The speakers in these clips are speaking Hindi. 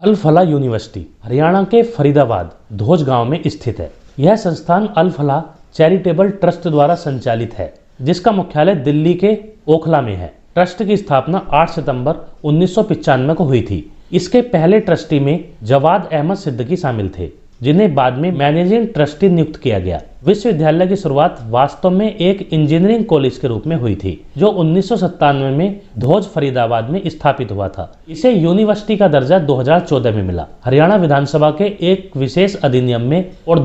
अल फलाह यूनिवर्सिटी हरियाणा के फरीदाबाद धोज गांव में स्थित है। यह संस्थान अल फलाह चैरिटेबल ट्रस्ट द्वारा संचालित है, जिसका मुख्यालय दिल्ली के ओखला में है। ट्रस्ट की स्थापना 8 सितंबर 1995 को हुई थी। इसके पहले ट्रस्टी में जवाद अहमद सिद्दीकी शामिल थे, जिन्हें बाद में मैनेजिंग ट्रस्टी नियुक्त किया गया। विश्वविद्यालय की शुरुआत वास्तव में एक इंजीनियरिंग कॉलेज के रूप में हुई थी, जो 1997 में धोज फरीदाबाद में स्थापित हुआ था। इसे यूनिवर्सिटी का दर्जा 2014 में मिला। हरियाणा विधानसभा के एक विशेष अधिनियम में और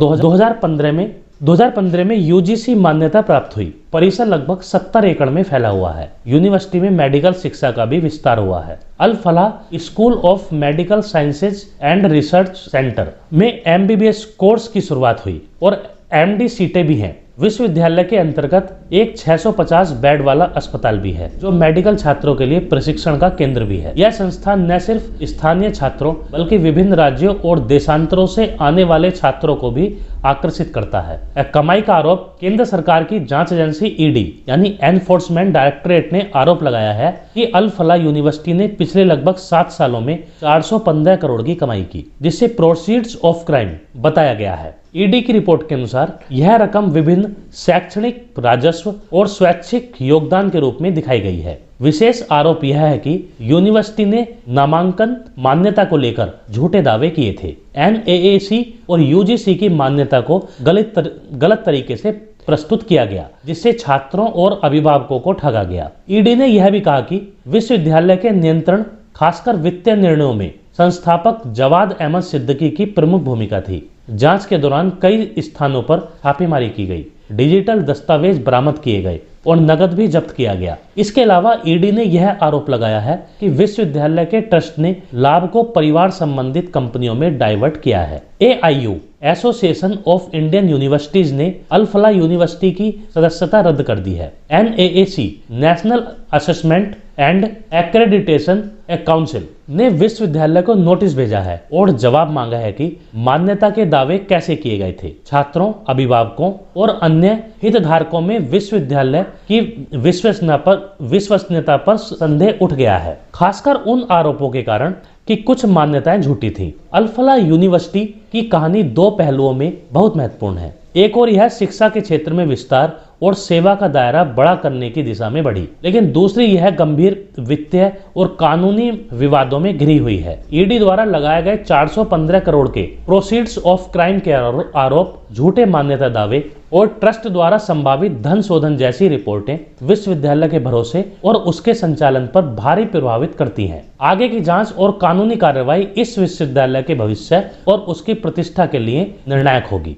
2015 में यूजीसी मान्यता प्राप्त हुई। परिसर लगभग 70 एकड़ में फैला हुआ है। यूनिवर्सिटी में मेडिकल शिक्षा का भी विस्तार हुआ है। Al Falah school of medical sciences and research centre में एमबीबीएस कोर्स की शुरुआत हुई और एमडी सीटें भी हैं। विश्वविद्यालय के अंतर्गत एक 650 बेड वाला अस्पताल भी है, जो मेडिकल छात्रों के लिए प्रशिक्षण का केंद्र भी है। यह संस्थान न सिर्फ स्थानीय छात्रों बल्कि विभिन्न राज्यों और देशांतरों से आने वाले छात्रों को भी आकर्षित करता है। कमाई का आरोप केंद्र सरकार की जांच एजेंसी ईडी यानी एनफोर्समेंट डायरेक्टरेट ने आरोप लगाया है कि अल फलाह यूनिवर्सिटी ने पिछले लगभग 7 सालों में 415 करोड़ की कमाई की, जिसे प्रोसीड्स ऑफ क्राइम बताया गया है। ईडी की रिपोर्ट के अनुसार यह रकम विभिन्न शैक्षणिक, राजस्व और स्वैच्छिक योगदान के रूप में दिखाई गई है। विशेष आरोप यह है कि यूनिवर्सिटी ने नामांकन मान्यता को लेकर झूठे दावे किए थे। एनएएसी और यूजीसी की मान्यता को गलत तरीके से प्रस्तुत किया गया, जिससे छात्रों और अभिभावकों को ठगा गया। ईडी ने यह भी कहा कि विश्वविद्यालय के नियंत्रण, खासकर वित्तीय निर्णयों में संस्थापक जवाद अहमद सिद्दीकी की प्रमुख भूमिका थी। जांच के दौरान कई स्थानों पर छापेमारी की गई, डिजिटल दस्तावेज बरामद किए गए और नकद भी जब्त किया गया। इसके अलावा ईडी ने यह आरोप लगाया है कि विश्वविद्यालय के ट्रस्ट ने लाभ को परिवार संबंधित कंपनियों में डाइवर्ट किया है। AIU association of Indian universities ने अल फलाह यूनिवर्सिटी की सदस्यता रद्द कर दी है। NAAC national assessment and accreditation council ने विश्वविद्यालय को नोटिस भेजा है और जवाब मांगा है कि मान्यता के दावे कैसे किए गए थे। छात्रों, अभिभावकों और अन्य हितधारकों में विश्वविद्यालय की विश्वसनीयता पर संदेह उठ गया है, खासकर उन आरोपों के कारण कि कुछ मान्यताएं झूठी थीं। अल फलाह यूनिवर्सिटी की कहानी 2 पहलुओं में बहुत महत्वपूर्ण है। एक और यह शिक्षा के क्षेत्र में विस्तार और सेवा का दायरा बड़ा करने की दिशा में बढ़ी, लेकिन दूसरी यह गंभीर वित्तीय और कानूनी विवादों में घिरी हुई है। ईडी द्वारा लगाए गए 415 करोड़ के प्रोसीड्स ऑफ क्राइम के आरोप, झूठे मान्यता दावे और ट्रस्ट द्वारा संभावित धन शोधन जैसी रिपोर्टें विश्वविद्यालय के भरोसे और उसके संचालन पर भारी प्रभावित करती हैं। आगे की जांच और कानूनी कार्रवाई इस विश्वविद्यालय के भविष्य और उसकी प्रतिष्ठा के लिए निर्णायक होगी।